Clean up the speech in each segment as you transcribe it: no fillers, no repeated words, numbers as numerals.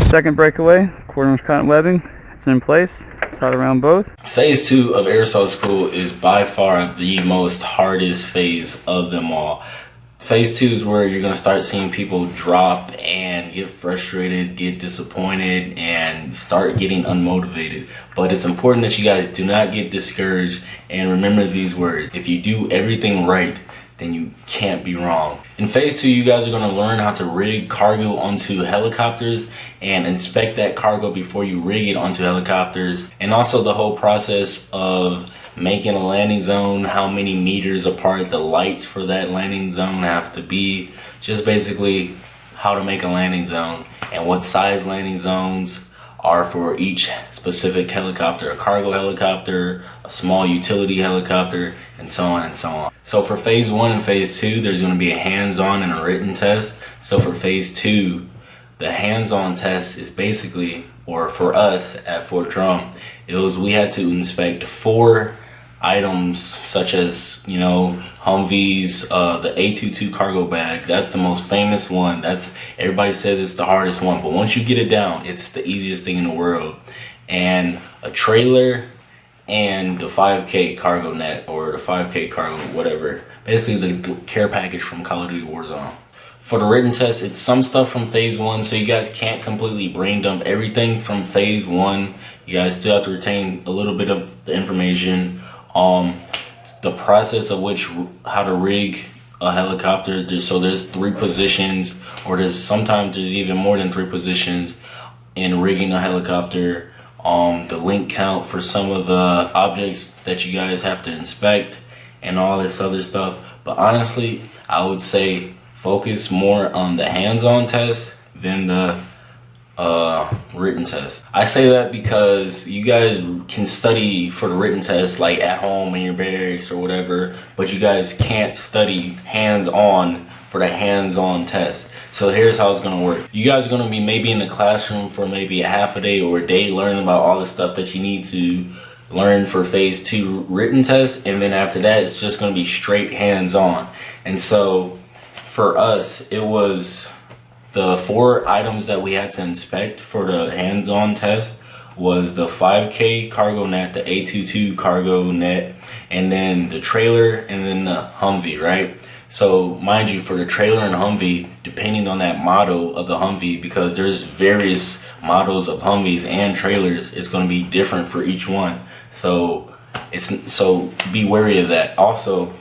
Second breakaway, quarter-inch cotton webbing. It's in place. It's tied around both. Phase 2 of airsoft school is by far the most hardest phase of them all. Phase 2 is where you're going to start seeing people drop and get frustrated, get disappointed, and start getting unmotivated. But it's important that you guys do not get discouraged, and remember these words: if you do everything right, then you can't be wrong. In phase 2, you guys are going to learn how to rig cargo onto helicopters and inspect that cargo before you rig it onto helicopters, and also the whole process of making a landing zone, how many meters apart the lights for that landing zone have to be, just basically how to make a landing zone and what size landing zones are for each specific helicopter: a cargo helicopter, a small utility helicopter, and so on and so on. So for phase 1 and phase 2, there's going to be a hands-on and a written test. So for phase 2, the hands-on test is basically, or for us at Fort Drum, we had to inspect 4 items, such as, you know, humvees, the A22 cargo bag. That's the most famous one. That's, everybody says it's the hardest one, but once you get it down, it's the easiest thing in the world. And a trailer and the 5K cargo net, or the 5K cargo whatever, basically the care package from Call of Duty Warzone. For the written test, it's some stuff from phase 1, so you guys can't completely brain dump everything from phase 1. You guys still have to retain a little bit of the information. The process of how to rig a helicopter. So there's 3 positions, or sometimes there's even more than 3 positions in rigging a helicopter. The link count for some of the objects that you guys have to inspect, and all this other stuff. But honestly, I would say focus more on the hands-on test than the written test. I say that because you guys can study for the written test like at home in your barracks or whatever, but you guys can't study hands-on for the hands-on test. So here's how it's going to work. You guys are going to be maybe in the classroom for maybe a half a day or a day learning about all the stuff that you need to learn for phase 2 written test, and then after that it's just going to be straight hands-on. And so for us, it was the 4 items that we had to inspect for the hands-on test was the 5K cargo net, the A22 cargo net, and then the trailer, and then the Humvee, right? So mind you, for the trailer and Humvee, depending on that model of the Humvee, because there's various models of Humvees and trailers, it's going to be different for each one. So be wary of that. Also,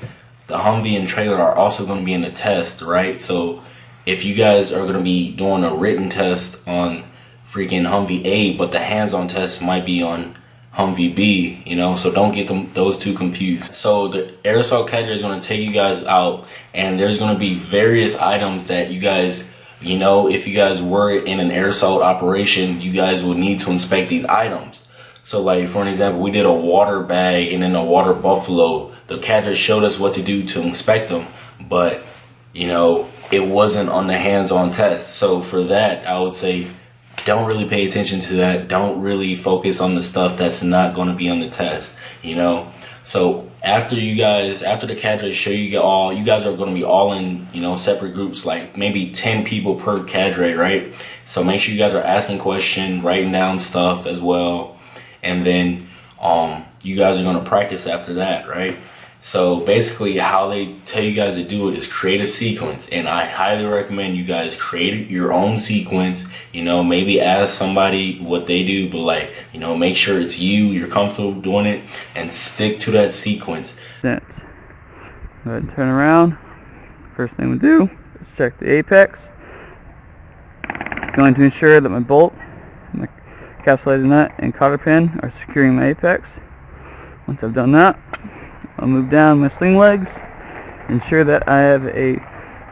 the Humvee and trailer are also going to be in the test, right? So if you guys are going to be doing a written test on freaking Humvee A, but the hands-on test might be on Humvee B, you know, so don't get those 2 confused. So the airsoft cadre is going to take you guys out, and there's going to be various items that you guys, you know, if you guys were in an airsoft operation, you guys would need to inspect these items. So like, for an example, we did a water bag and then a water buffalo. The cadre showed us what to do to inspect them, but, you know, it wasn't on the hands-on test. So for that, I would say don't really pay attention to that. Don't really focus on the stuff that's not going to be on the test, you know. So after the cadre show you all, you guys are going to be all in, you know, separate groups, like maybe 10 people per cadre, right? So make sure you guys are asking questions, writing down stuff as well, and then you guys are going to practice after that, right? So basically how they tell you guys to do it is create a sequence, and I highly recommend you guys create your own sequence. You know, maybe ask somebody what they do, but like, you know, make sure it's you're comfortable doing it, and stick to that sequence. Go ahead and turn around. First thing we do is check the apex. Going to ensure that my bolt, my encapsulated nut, and cotter pin are securing my apex. Once I've done that, I'll move down my sling legs, ensure that I have a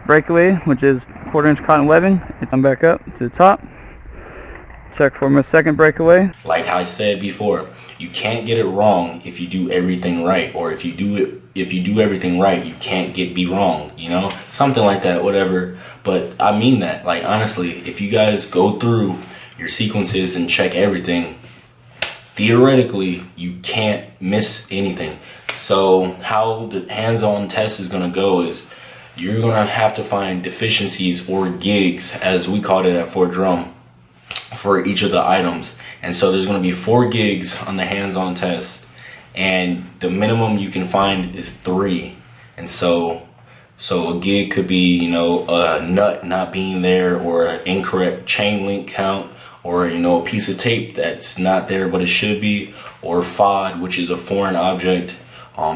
breakaway, which is 1/4-inch cotton webbing. It's on back up to the top. Check for my second breakaway. Like I said before, you can't get it wrong if you do everything right, or if you do everything right, you can't be wrong, you know, something like that, whatever. But I mean that, like, honestly, if you guys go through your sequences and check everything, theoretically you can't miss anything. So how the hands-on test is going to go is you're going to have to find deficiencies, or gigs as we called it at Fort Drum, for each of the items. And so there's going to be 4 gigs on the hands-on test, and the minimum you can find is 3. And so a gig could be, you know, a nut not being there, or an incorrect chain link count, or, you know, a piece of tape that's not there but it should be, or FOD, which is a foreign object.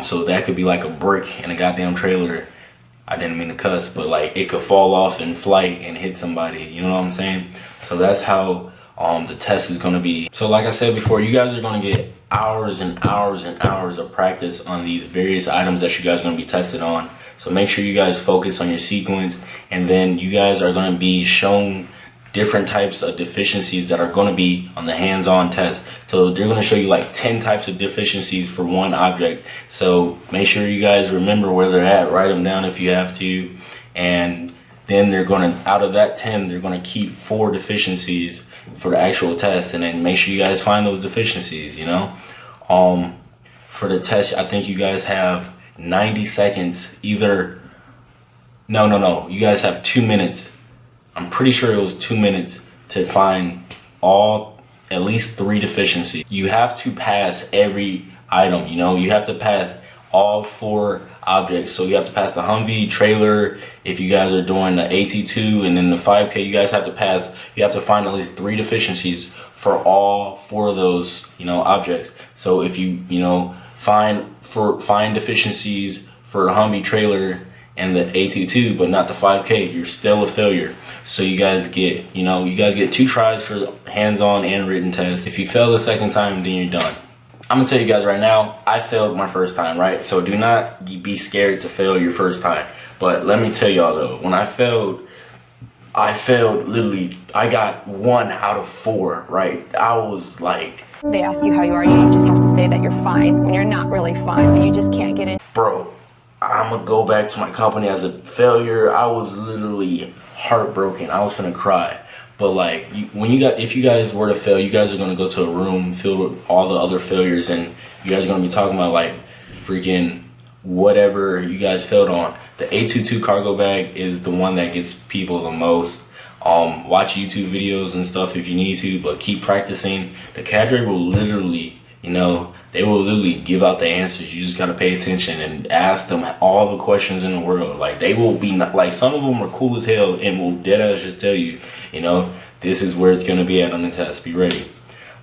So that could be like a brick in a goddamn trailer. I didn't mean to cuss, but like it could fall off in flight and hit somebody, you know what I'm saying? So that's how the test is going to be. So like I said before, you guys are going to get hours and hours and hours of practice on these various items that you guys are going to be tested on. So make sure you guys focus on your sequence, and then you guys are going to be shown different types of deficiencies that are going to be on the hands-on test. So they're going to show you like 10 types of deficiencies for one object. So make sure you guys remember where they're at, write them down if you have to, and then they're going to, out of that 10, they're going to keep 4 deficiencies for the actual test, and then make sure you guys find those deficiencies, you know. For the test, I think you guys have 90 seconds, either, no, you guys have 2 minutes. I'm pretty sure it was 2 minutes to find at least 3 deficiencies. You have to pass every item, you know. You have to pass all 4 objects. So you have to pass the humvee, trailer, if you guys are doing the AT2, and then the 5K, you guys have to find at least 3 deficiencies for all 4 of those, you know, objects. So if you know, find deficiencies for the humvee, trailer, and the AT2, but not the 5K, you're still a failure. So you guys get, you know, 2 tries for the hands-on and written test. If you fail the second time, then you're done. I'm gonna tell you guys right now, I failed my first time, right? So do not be scared to fail your first time. But let me tell y'all though, when I failed literally, I got 1 out of 4, right? I was like, they ask you how you are, you just have to say that you're fine when you're not really fine, but you just can't get in. Bro, I'm gonna go back to my company as a failure. I was literally heartbroken. I was finna cry. But like, if you guys were to fail, you guys are gonna go to a room filled with all the other failures, and you guys are gonna be talking about like freaking whatever you guys failed on. The A22 cargo bag is the one that gets people the most. Watch YouTube videos and stuff if you need to, but keep practicing. The cadre will literally, you know, they will literally give out the answers. You just gotta pay attention and ask them all the questions in the world. Like, they will be like, some of them are cool as hell and will deadass just tell you, you know, this is where it's gonna be at on the test. Be ready.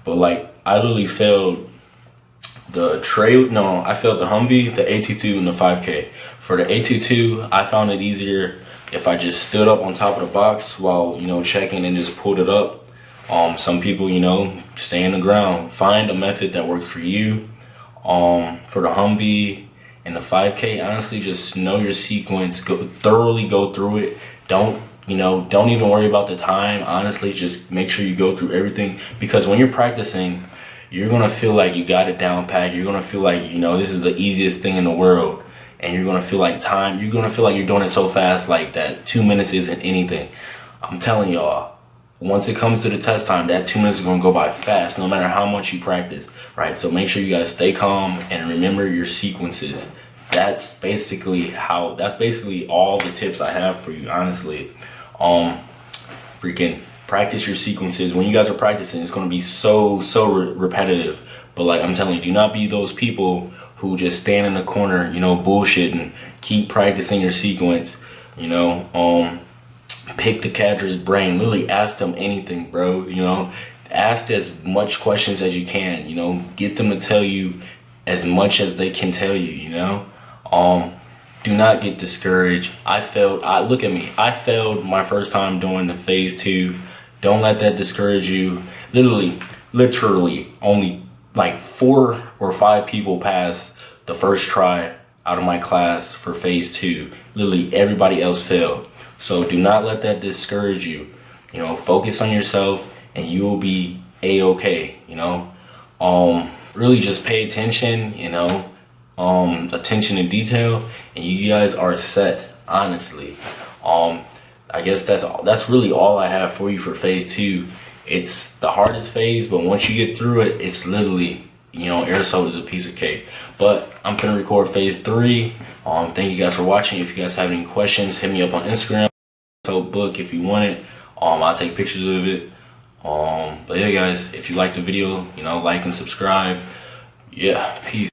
But like, I literally failed the I failed the Humvee, the AT2, and the 5K. For the AT2, I found it easier if I just stood up on top of the box while, you know, checking and just pulled it up. Some people, you know, stay in the ground. Find a method that works for you. For the Humvee and the 5K, honestly, just know your sequence. Thoroughly go through it. Don't even worry about the time. Honestly, just make sure you go through everything, because when you're practicing, you're gonna feel like you got it down pat. You're gonna feel like, you know, this is the easiest thing in the world, and you're gonna feel like you're gonna feel like you're doing it so fast, like that 2 minutes isn't anything. I'm telling y'all, once it comes to the test time, that 2 minutes is gonna go by fast, no matter how much you practice, right? So make sure you guys stay calm and remember your sequences. That's basically all the tips I have for you, honestly. Freaking practice your sequences. When you guys are practicing, it's gonna be so repetitive. But like, I'm telling you, do not be those people who just stand in the corner, you know, bullshitting. Keep practicing your sequence, you know. Pick the cadre's brain. Literally ask them anything, bro. You know, ask as much questions as you can. You know, get them to tell you as much as they can tell you. You know, do not get discouraged. Look at me. I failed my first time doing the phase 2. Don't let that discourage you. Literally, only like 4 or 5 people passed the first try out of my class for phase 2. Literally, everybody else failed. So do not let that discourage you. You know, focus on yourself and you will be A-okay, you know. Really just pay attention, you know, attention to detail, and you guys are set, honestly. I guess that's really all I have for you for phase 2. It's the hardest phase, but once you get through it, it's literally, you know, airsoft is a piece of cake. But I'm gonna record phase 3. Thank you guys for watching. If you guys have any questions, hit me up on Instagram. So book if you want it. I'll take pictures of it. But yeah, guys, if you like the video, you know, like and subscribe. Yeah, peace.